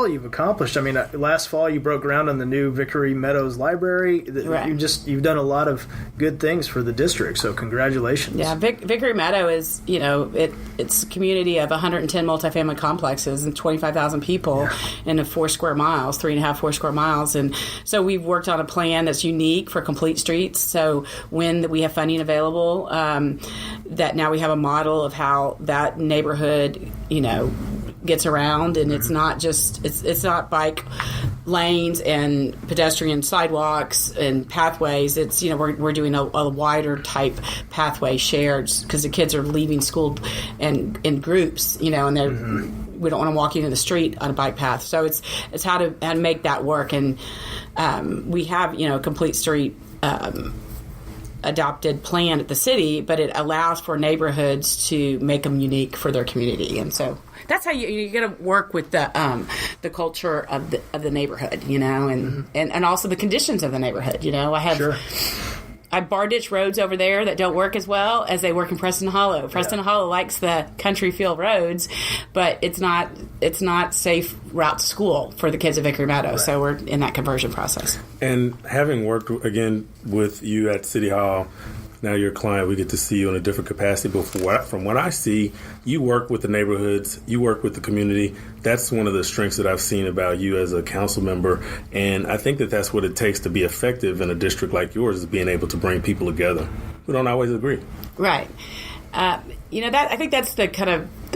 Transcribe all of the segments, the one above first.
you've accomplished. I mean, last fall you broke ground on the new Vickery Meadows Library. Right. You've done a lot of good things for the district, so congratulations. Yeah, Vickery Meadow is, it's a community of 110 multifamily complexes and 25,000 people in 4 square miles, 4 square miles. And so we've worked on a plan that's unique for complete streets. So when we have funding available, that now we have a model of how that neighborhood, gets around, and it's not just it's not bike lanes and pedestrian sidewalks and pathways. It's we're doing a wider type pathway shared because the kids are leaving school and in groups, and they're we don't want to walk into the street on a bike path. So it's how to make that work, and we have a complete street adopted plan at the city, but it allows for neighborhoods to make them unique for their community, and so. That's how you got to work with the culture of the neighborhood, and also the conditions of the neighborhood. I have bar ditch roads over there that don't work as well as they work in Preston Hollow. Preston Hollow likes the country feel roads, but it's not safe route to school for the kids at Vickery Meadow. Right. So we're in that conversion process. And having worked again with you at City Hall. Now you're a client, we get to see you in a different capacity. But from what I see, you work with the neighborhoods, you work with the community. That's one of the strengths that I've seen about you as a council member. And I think that that's what it takes to be effective in a district like yours, is being able to bring people together. We don't always agree. Right. I think that's the kind of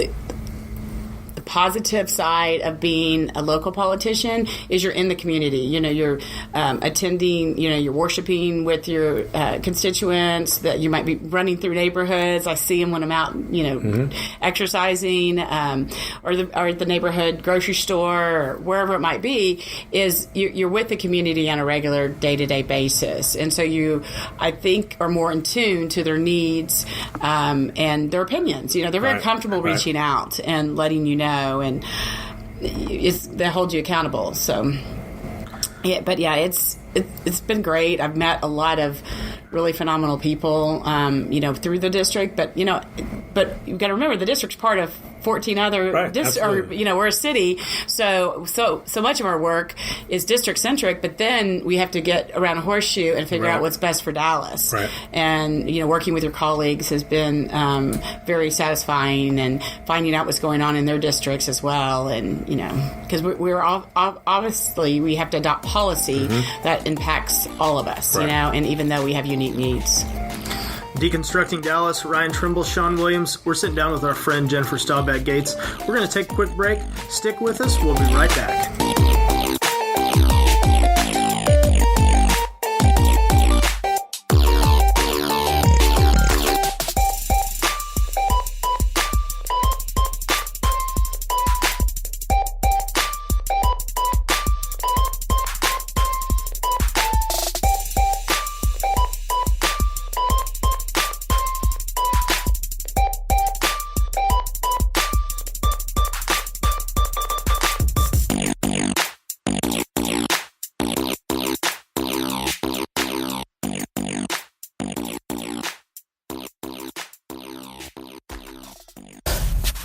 the positive side of being a local politician is you're in the community. You're attending, you're worshiping with your constituents, that you might be running through neighborhoods. I see them when I'm out, exercising, or at the neighborhood grocery store or wherever it might be, is you're with the community on a regular day-to-day basis. And so you, I think, are more in tune to their needs and their opinions. They're very comfortable reaching out and letting you know. And they hold you accountable. So, it's been great. I've met a lot of really phenomenal people, through the district. But you've got to remember the district's part of 14 other districts, or we're a city. So much of our work is district centric. But then we have to get around a horseshoe and figure out what's best for Dallas. Right. And working with your colleagues has been very satisfying, and finding out what's going on in their districts as well. And because we're all, obviously we have to adopt policy that impacts all of us. And even though we have unique needs. Deconstructing Dallas, Ryan Trimble, Sean Williams. We're sitting down with our friend Jennifer Staubach Gates. We're going to take a quick break. Stick with us. We'll be right back.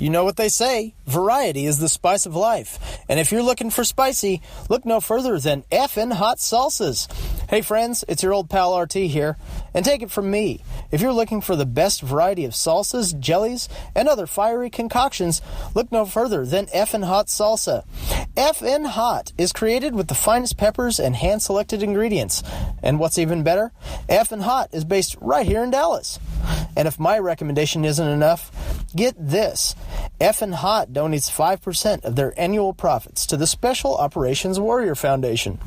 You know what they say, variety is the spice of life. And if you're looking for spicy, look no further than Effin' Hot Salsas. Hey friends, it's your old pal RT here. And take it from me, if you're looking for the best variety of salsas, jellies, and other fiery concoctions, look no further than Effin' Hot Salsa. Effin' Hot is created with the finest peppers and hand-selected ingredients. And what's even better, Effin' Hot is based right here in Dallas. And if my recommendation isn't enough, get this. Effin' Hot donates 5% of their annual profits to the Special Operations Warrior Foundation.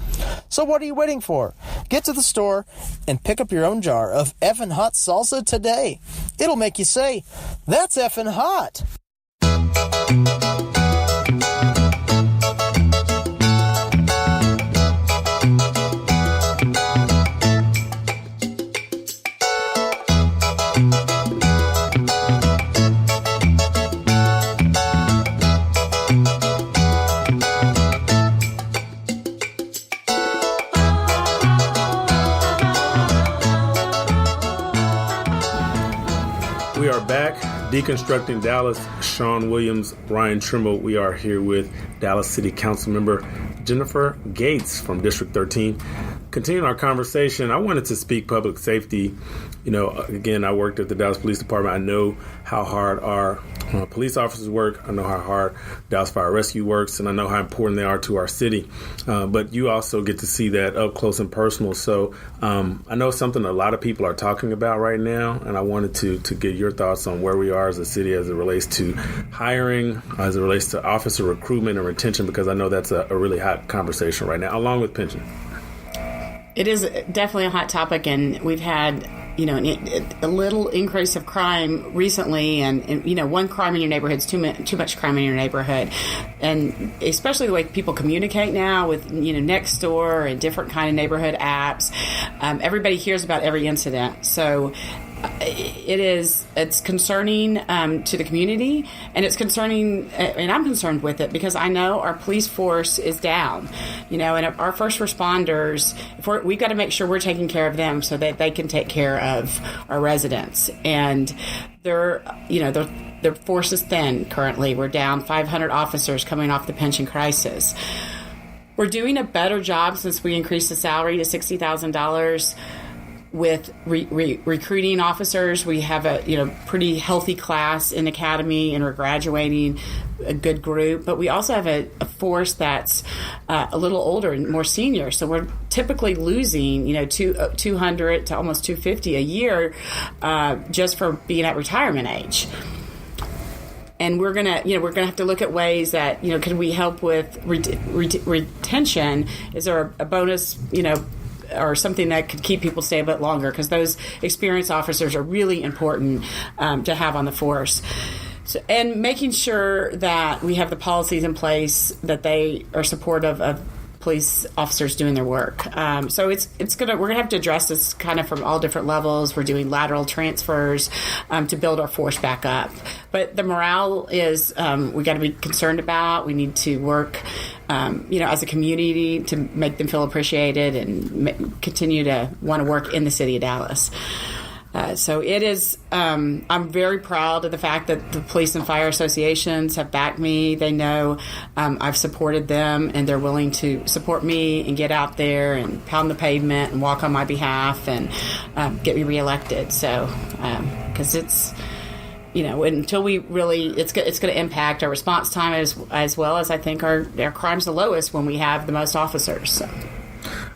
So what are you waiting for? Get to the store and pick up your own jar of Effin' Hot Salsa today. It'll make you say, "That's effin' hot." We are back. Deconstructing Dallas, Sean Williams, Ryan Trimble. We are here with Dallas City Council member Jennifer Gates from District 13. Continuing our conversation, I wanted to speak public safety. You know, again, I worked at the Dallas Police Department. I know how hard our police officers work. I know how hard Dallas Fire Rescue works, and I know how important they are to our city. But you also get to see that up close and personal. So I know something a lot of people are talking about right now, and I wanted to get your thoughts on where we are as a city as it relates to hiring, as it relates to officer recruitment and retention, because I know that's a really hot conversation right now, along with pension. It is definitely a hot topic, and we've had, you know, a little increase of crime recently, and you know, one crime in your neighborhood is too much crime in your neighborhood, and especially the way people communicate now with, you know, Nextdoor and different kind of neighborhood apps. Everybody hears about every incident, so it's concerning to the community, and it's concerning, and I'm concerned with it because I know our police force is down, you know, and our first responders, we've got to make sure we're taking care of them so that they can take care of our residents. And their force is thin currently. We're down 500 officers coming off the pension crisis. We're doing a better job since we increased the salary to $60,000 with recruiting officers. We have a pretty healthy class in academy, and we're graduating a good group. But we also have a force that's a little older and more senior. So we're typically losing 200 to almost 250 a year just for being at retirement age. And we're gonna have to look at ways that, can we help with retention? Is there a bonus, or something that could keep people stay a bit longer, because those experienced officers are really important to have on the force. So, and making sure that we have the policies in place that they are supportive of police officers doing their work. So we're gonna have to address this kind of from all different levels. We're doing lateral transfers to build our force back up. But the morale is we got to be concerned about. We need to work, as a community to make them feel appreciated and continue to want to work in the city of Dallas. So it is, I'm very proud of the fact that the police and fire associations have backed me. They know I've supported them, and they're willing to support me and get out there and pound the pavement and walk on my behalf and get me reelected. So, because it's, until we really, it's going to impact our response time as well as I think our crime's the lowest when we have the most officers. So.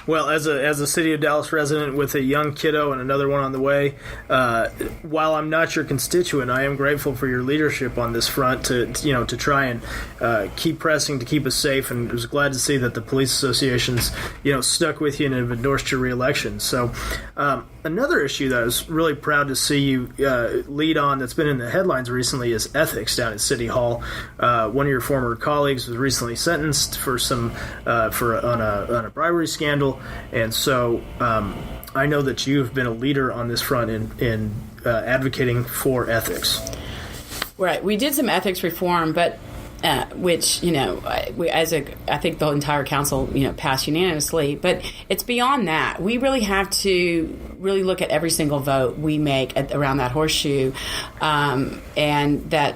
Well, as a City of Dallas resident with a young kiddo and another one on the way, while I'm not your constituent, I am grateful for your leadership on this front to try and keep pressing to keep us safe. And I was glad to see that the police associations, stuck with you and have endorsed your reelection. So another issue that I was really proud to see you lead on that's been in the headlines recently is ethics down at City Hall. One of your former colleagues was recently sentenced for on a bribery scandal. And so I know that you've been a leader on this front in advocating for ethics. Right. We did some ethics reform, but which, I think the entire council, passed unanimously. But it's beyond that. We really have to really look at every single vote we make around that horseshoe, and that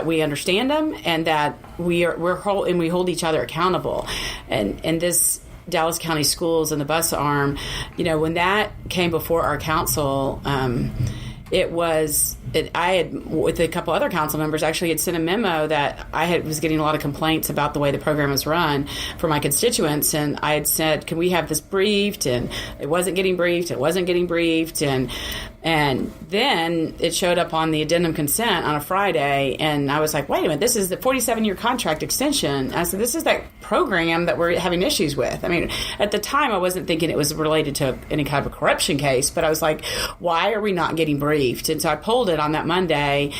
we understand them, and that we hold each other accountable. And this Dallas County Schools and the bus arm, when that came before our council, I had, with a couple other council members, actually had sent a memo that was getting a lot of complaints about the way the program was run for my constituents, and I had said, can we have this briefed? And it wasn't getting briefed, and then it showed up on the addendum consent on a Friday, and I was like, wait a minute, this is the 47-year contract extension. I said, this is that program that we're having issues with. I mean, at the time, I wasn't thinking it was related to any kind of a corruption case, but I was like, why are we not getting briefed? And so I pulled it on that Monday,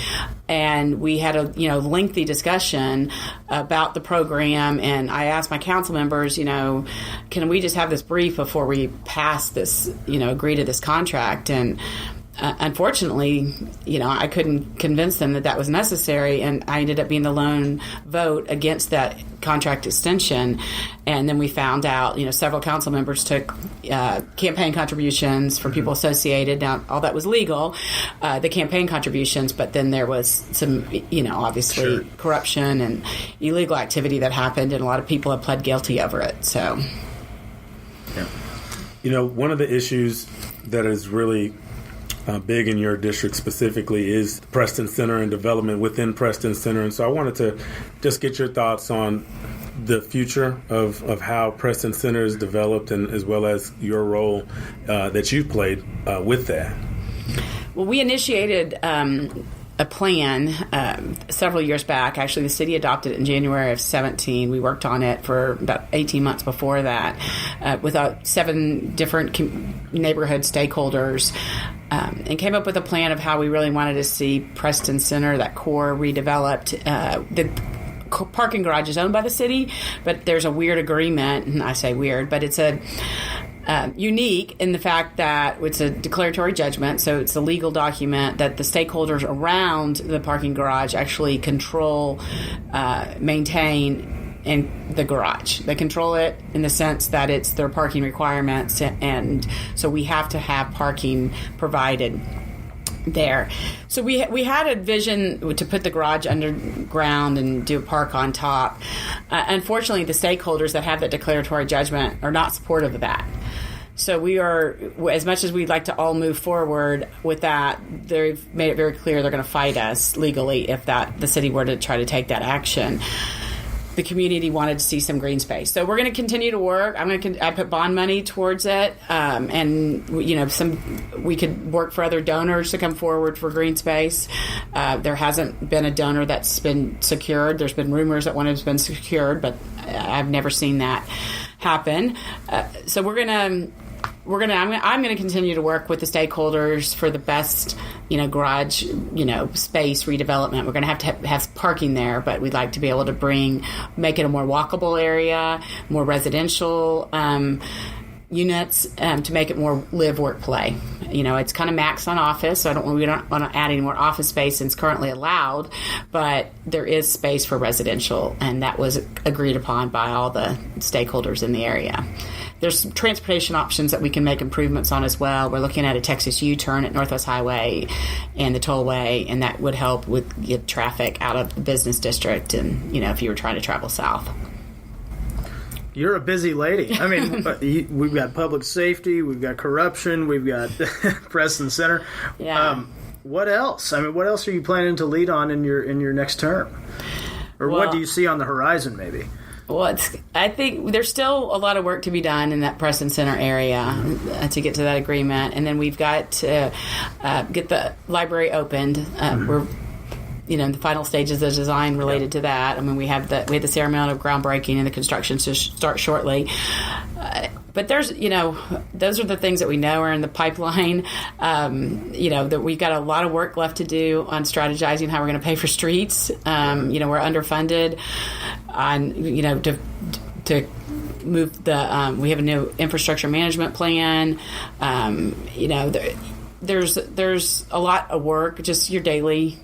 and we had a lengthy discussion about the program, and I asked my council members, can we just have this brief before we pass this, agree to this contract? And unfortunately, I couldn't convince them that was necessary, and I ended up being the lone vote against that contract extension. And then we found out, several council members took campaign contributions from people associated. Now, all that was legal, the campaign contributions, but then there was some, obviously corruption and illegal activity that happened, and a lot of people have pled guilty over it. So, one of the issues that is really big in your district specifically is Preston Center and development within Preston Center. And so I wanted to just get your thoughts on the future of how Preston Center is developed, and as well as your role that you've played with that. Well, we initiated a plan several years back. Actually, the city adopted it in January of 17. We worked on it for about 18 months before that with 7 different neighborhood stakeholders, and came up with a plan of how we really wanted to see Preston Center, that core, redeveloped. The parking garage is owned by the city, but there's a weird agreement, and I say weird, but it's a unique in the fact that it's a declaratory judgment, so it's a legal document that the stakeholders around the parking garage actually control, maintain, in the garage. They control it in the sense that it's their parking requirements, and so we have to have parking provided there. So we had a vision to put the garage underground and do a park on top. Unfortunately, the stakeholders that have that declaratory judgment are not supportive of that. So we are, as much as we'd like to all move forward with that, they've made it very clear they're going to fight us legally if the city were to try to take that action. The community wanted to see some green space, so we're going to continue to work. I put bond money towards it, and we could work for other donors to come forward for green space. There hasn't been a donor that's been secured. There's been rumors that one has been secured, but I've never seen that happen. So I'm going to continue to work with the stakeholders for the best, garage, space redevelopment. We're going to have parking there, but we'd like to be able to make it a more walkable area, more residential units, to make it more live, work, play. It's kind of maxed on office, so we don't want to add any more office space than is currently allowed, but there is space for residential, and that was agreed upon by all the stakeholders in the area. There's transportation options that we can make improvements on as well. We're looking at a Texas U-turn at Northwest Highway and the tollway, and that would help with get traffic out of the business district and, if you were trying to travel south. You're a busy lady. I mean, we've got public safety, we've got corruption, we've got Preston Center. Yeah. What else? I mean, what else are you planning to lead on in your next term? Or what do you see on the horizon, maybe? Well, I think there's still a lot of work to be done in that Preston Center area to get to that agreement. And then we've got to get the library opened. We're in the final stages of design related to that. I mean, we had the ceremony of groundbreaking and the construction to start shortly. But there's, those are the things that we know are in the pipeline. That we've got a lot of work left to do on strategizing how we're going to pay for streets. We're underfunded on, to move we have a new infrastructure management plan. There's a lot of work, just your daily,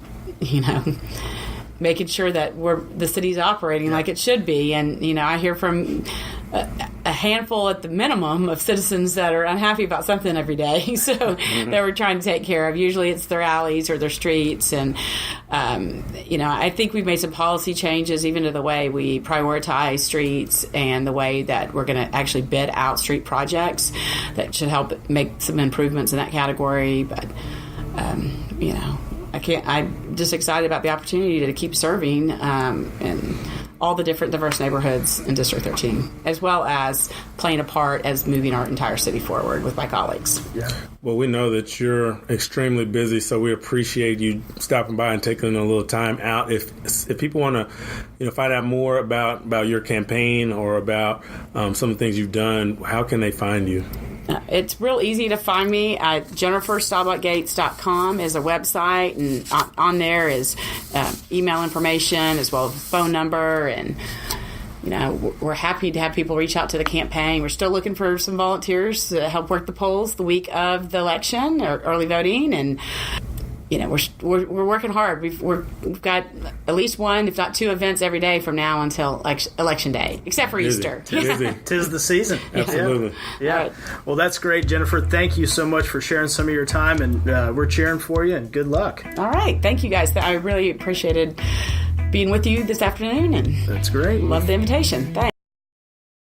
making sure that the city's operating like it should be. And, I hear from a handful at the minimum of citizens that are unhappy about something every day. So that we're trying to take care of. Usually it's their alleys or their streets. And, I think we've made some policy changes even to the way we prioritize streets and the way that we're going to actually bid out street projects that should help make some improvements in that category. But, I'm just excited about the opportunity to keep serving in all the different diverse neighborhoods in District 13, as well as playing a part as moving our entire city forward with my colleagues. Yeah. Well, we know that you're extremely busy, so we appreciate you stopping by and taking a little time out. If people want to, find out more about your campaign or about some of the things you've done, how can they find you? It's real easy to find me at JenniferStaubachGates.com is a website, and on there is email information as well as phone number. And, we're happy to have people reach out to the campaign. We're still looking for some volunteers to help work the polls the week of the election or early voting. And we're working hard. We've got at least one, if not two, events every day from now until election day, except for Easter. Tis the season. Absolutely. Yeah. Right. Well, that's great, Jennifer. Thank you so much for sharing some of your time, and we're cheering for you. And good luck. All right, thank you guys. I really appreciated being with you this afternoon, and that's great. Love the invitation. Thanks.